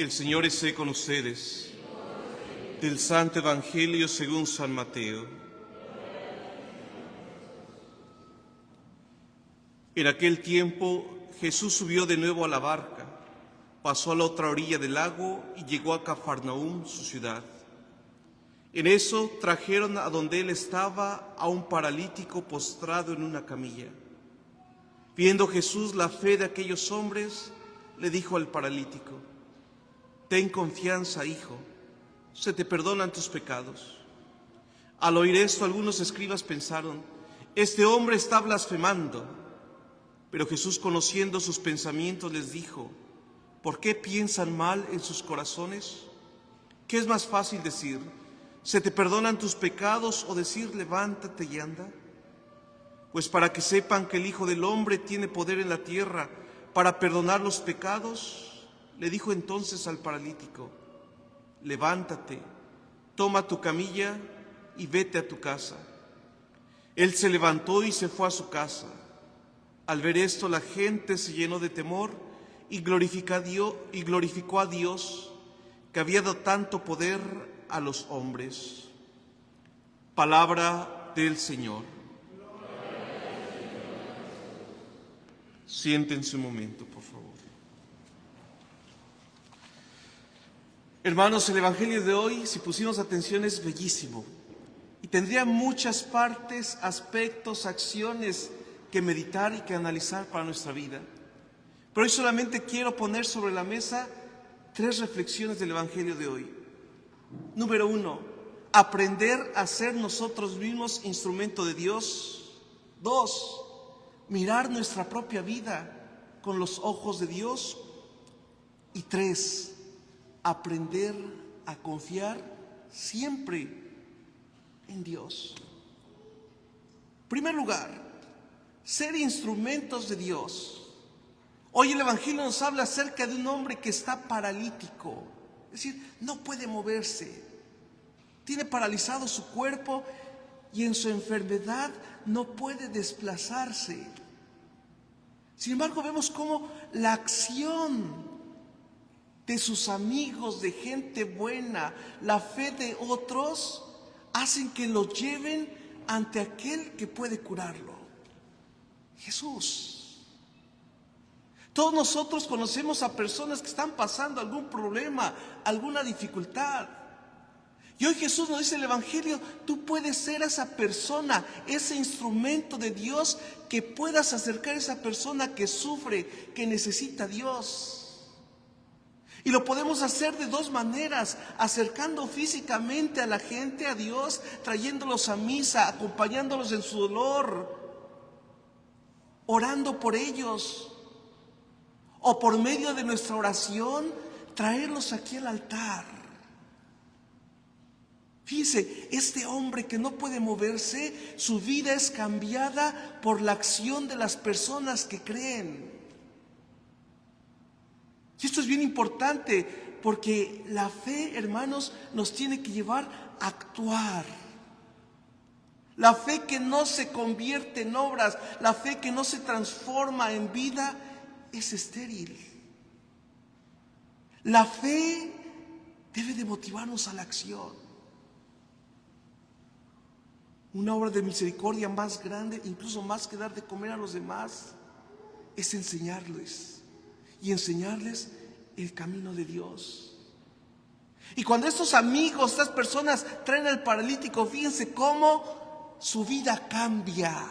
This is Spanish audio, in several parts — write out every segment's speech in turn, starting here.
El Señor esté con ustedes. Del Santo Evangelio según San Mateo. En aquel tiempo Jesús subió de nuevo a la barca, pasó a la otra orilla del lago y llegó a Cafarnaúm, su ciudad. En eso trajeron a donde él estaba a un paralítico postrado en una camilla. Viendo Jesús la fe de aquellos hombres, le dijo al paralítico: «Ten confianza, hijo, se te perdonan tus pecados». Al oír esto, algunos escribas pensaron: «Este hombre está blasfemando». Pero Jesús, conociendo sus pensamientos, les dijo: «¿Por qué piensan mal en sus corazones? ¿Qué es más fácil decir: se te perdonan tus pecados, o decir: levántate y anda? Pues para que sepan que el Hijo del Hombre tiene poder en la tierra para perdonar los pecados». Le dijo entonces al paralítico: «Levántate, toma tu camilla y vete a tu casa». Él se levantó y se fue a su casa. Al ver esto, la gente se llenó de temor y glorificó a Dios, que había dado tanto poder a los hombres. Palabra del Señor. Siéntense un momento, por favor. Hermanos, el Evangelio de hoy, si pusimos atención, es bellísimo y tendría muchas partes, aspectos, acciones que meditar y que analizar para nuestra vida. Pero hoy solamente quiero poner sobre la mesa 3 reflexiones del Evangelio de hoy. Número 1, aprender a ser nosotros mismos instrumento de Dios. 2, mirar nuestra propia vida con los ojos de Dios. Y 3, aprender a confiar siempre en Dios. En primer lugar, ser instrumentos de Dios. Hoy el Evangelio nos habla acerca de un hombre que está paralítico, es decir, no puede moverse, tiene paralizado su cuerpo y en su enfermedad no puede desplazarse. Sin embargo, vemos cómo la acción de sus amigos, de gente buena, la fe de otros, hacen que lo lleven ante aquel que puede curarlo: Jesús. Todos nosotros conocemos a personas que están pasando algún problema, alguna dificultad. Y hoy Jesús nos dice en el Evangelio: tú puedes ser esa persona, ese instrumento de Dios, que puedas acercar a esa persona que sufre, que necesita a Dios. Y lo podemos hacer de 2 maneras: acercando físicamente a la gente a Dios, trayéndolos a misa, acompañándolos en su dolor, orando por ellos, o por medio de nuestra oración, traerlos aquí al altar. Fíjense, este hombre que no puede moverse, su vida es cambiada por la acción de las personas que creen. Y esto es bien importante, porque la fe, hermanos, nos tiene que llevar a actuar. La fe que no se convierte en obras, la fe que no se transforma en vida, es estéril. La fe debe de motivarnos a la acción. Una obra de misericordia más grande, incluso más que dar de comer a los demás, es enseñarles. Y enseñarles el camino de Dios. Y cuando estos amigos, estas personas traen al paralítico, fíjense cómo su vida cambia,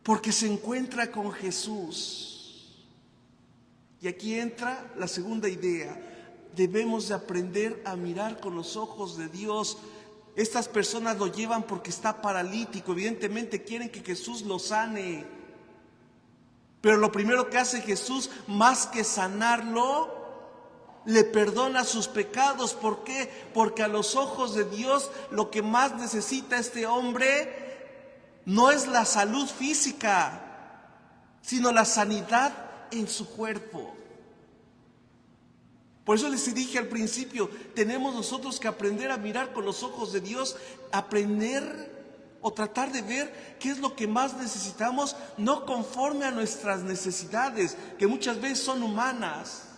porque se encuentra con Jesús. Y aquí entra la segunda idea: debemos de aprender a mirar con los ojos de Dios. Estas personas lo llevan porque está paralítico, evidentemente quieren que Jesús lo sane. Pero lo primero que hace Jesús, más que sanarlo, le perdona sus pecados. ¿Por qué? Porque a los ojos de Dios lo que más necesita este hombre no es la salud física, sino la sanidad en su cuerpo. Por eso les dije al principio, tenemos nosotros que aprender a mirar con los ojos de Dios, aprender o tratar de ver qué es lo que más necesitamos, no conforme a nuestras necesidades, que muchas veces son humanas,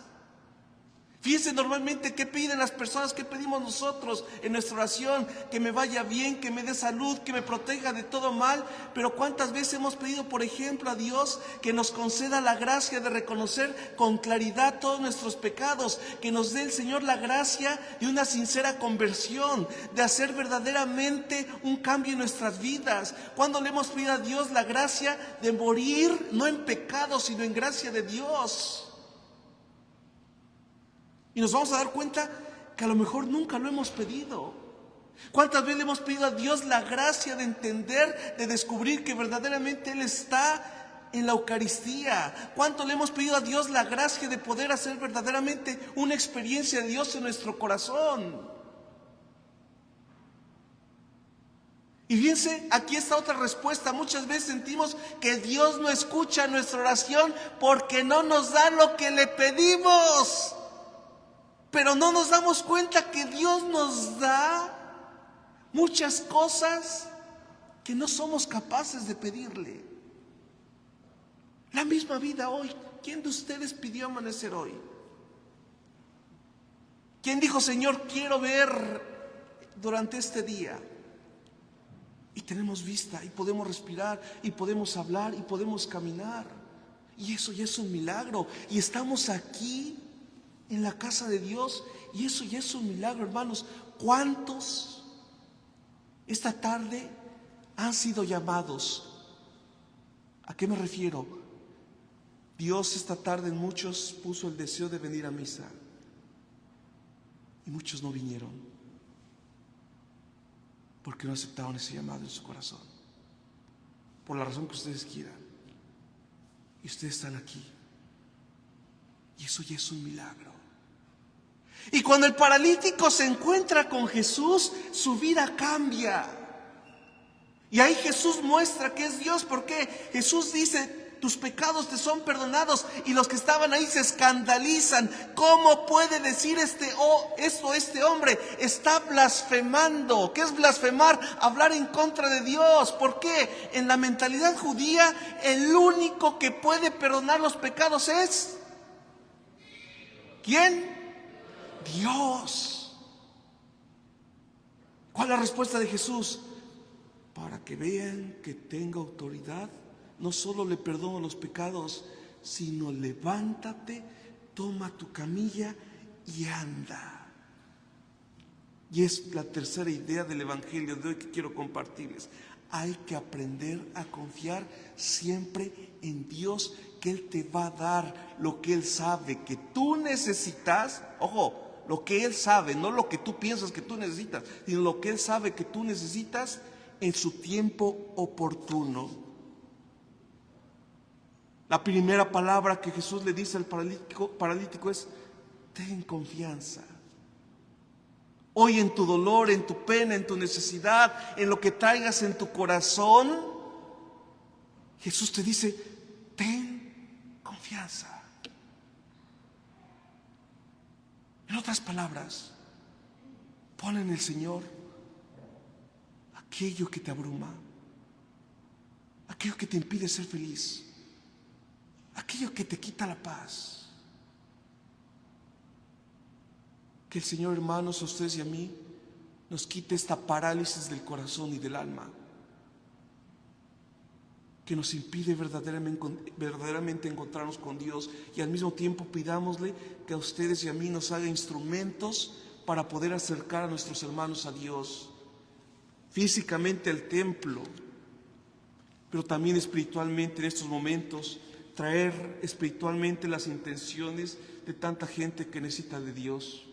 Fíjense normalmente qué piden las personas, qué pedimos nosotros en nuestra oración: que me vaya bien, que me dé salud, que me proteja de todo mal. Pero ¿cuántas veces hemos pedido, por ejemplo, a Dios que nos conceda la gracia de reconocer con claridad todos nuestros pecados? Que nos dé el Señor la gracia de una sincera conversión, de hacer verdaderamente un cambio en nuestras vidas. ¿Cuándo le hemos pedido a Dios la gracia de morir no en pecado, sino en gracia de Dios? Y nos vamos a dar cuenta que a lo mejor nunca lo hemos pedido. ¿Cuántas veces le hemos pedido a Dios la gracia de entender, de descubrir que verdaderamente Él está en la Eucaristía? ¿Cuánto le hemos pedido a Dios la gracia de poder hacer verdaderamente una experiencia de Dios en nuestro corazón? Y fíjense, aquí está otra respuesta. Muchas veces sentimos que Dios no escucha nuestra oración porque no nos da lo que le pedimos. Pero no nos damos cuenta que Dios nos da muchas cosas que no somos capaces de pedirle. La misma vida hoy. ¿Quién de ustedes pidió amanecer hoy? ¿Quién dijo: Señor, quiero ver durante este día? Y tenemos vista, y podemos respirar, y podemos hablar, y podemos caminar. Y eso ya es un milagro. Y estamos aquí en la casa de Dios, y eso ya es un milagro, hermanos. ¿Cuántos esta tarde han sido llamados? ¿A qué me refiero? Dios esta tarde en muchos puso el deseo de venir a misa, y muchos no vinieron porque no aceptaron ese llamado en su corazón, por la razón que ustedes quieran. Y ustedes están aquí, y eso ya es un milagro. Y cuando el paralítico se encuentra con Jesús, su vida cambia. Y ahí Jesús muestra que es Dios. Porque Jesús dice: tus pecados te son perdonados. Y los que estaban ahí se escandalizan. ¿Cómo puede decir este hombre? Está blasfemando. ¿Qué es blasfemar? Hablar en contra de Dios. ¿Por qué? En la mentalidad judía, el único que puede perdonar los pecados es ¿quién? Dios. ¿Cuál es la respuesta de Jesús? Para que vean que tengo autoridad, no solo le perdono los pecados, sino levántate, toma tu camilla y anda. Y es la tercera idea del Evangelio de hoy que quiero compartirles. Hay que aprender a confiar siempre en Dios, que Él te va a dar lo que Él sabe que tú necesitas. Ojo, lo que Él sabe, no lo que tú piensas que tú necesitas, sino lo que Él sabe que tú necesitas en su tiempo oportuno. La primera palabra que Jesús le dice al paralítico es: ten confianza. Hoy, en tu dolor, en tu pena, en tu necesidad, en lo que traigas en tu corazón, Jesús te dice: ten confianza. En otras palabras, pon en el Señor aquello que te abruma, aquello que te impide ser feliz, aquello que te quita la paz. Que el Señor, hermanos, a ustedes y a mí, nos quite esta parálisis del corazón y del alma, que nos impide verdaderamente encontrarnos con Dios. Y al mismo tiempo pidámosle que a ustedes y a mí nos haga instrumentos para poder acercar a nuestros hermanos a Dios, físicamente al templo, pero también espiritualmente en estos momentos, traer espiritualmente las intenciones de tanta gente que necesita de Dios.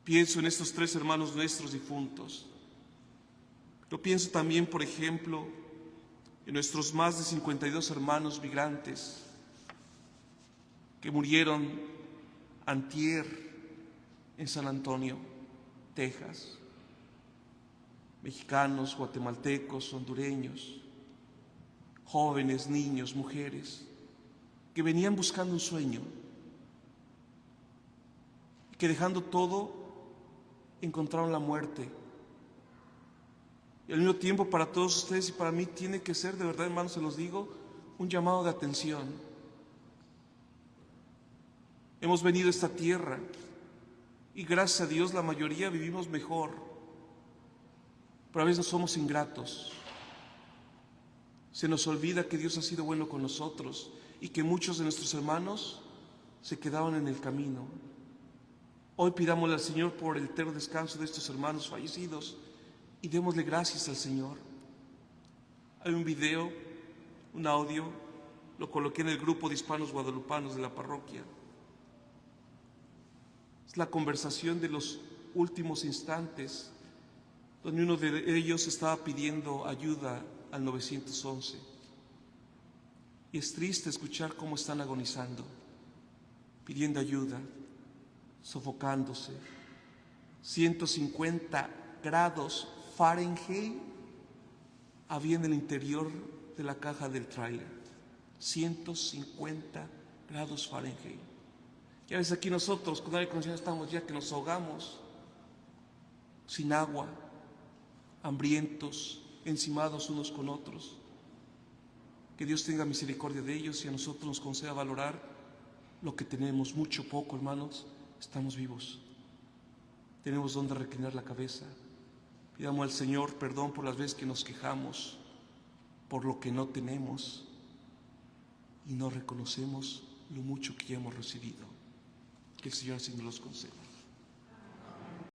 Pienso en estos 3 hermanos nuestros difuntos. Yo pienso también, por ejemplo, en nuestros más de 52 hermanos migrantes que murieron antier en San Antonio, Texas. Mexicanos, guatemaltecos, hondureños, jóvenes, niños, mujeres, que venían buscando un sueño, y que dejando todo encontraron la muerte. Y al mismo tiempo, para todos ustedes y para mí tiene que ser, de verdad, hermanos, se los digo, un llamado de atención. Hemos venido a esta tierra y gracias a Dios la mayoría vivimos mejor, pero a veces somos ingratos. Se nos olvida que Dios ha sido bueno con nosotros y que muchos de nuestros hermanos se quedaron en el camino. Hoy pidámosle al Señor por el eterno descanso de estos hermanos fallecidos y démosle gracias al Señor. Hay un video, un audio, lo coloqué en el grupo de hispanos guadalupanos de la parroquia. Es la conversación de los últimos instantes, donde uno de ellos estaba pidiendo ayuda al 911. Y es triste escuchar cómo están agonizando, pidiendo ayuda, sofocándose. 150 grados Fahrenheit había en el interior de la caja del tráiler. 150 grados Fahrenheit. Y a veces aquí nosotros con aire acondicionado estamos ya que nos ahogamos, sin agua, hambrientos, encimados unos con otros. Que Dios tenga misericordia de ellos y a nosotros nos conceda valorar lo que tenemos, mucho, poco, hermanos. Estamos vivos, tenemos donde reclinar la cabeza. Pidamos al Señor perdón por las veces que nos quejamos por lo que no tenemos y no reconocemos lo mucho que ya hemos recibido. Que el Señor así nos los conceda.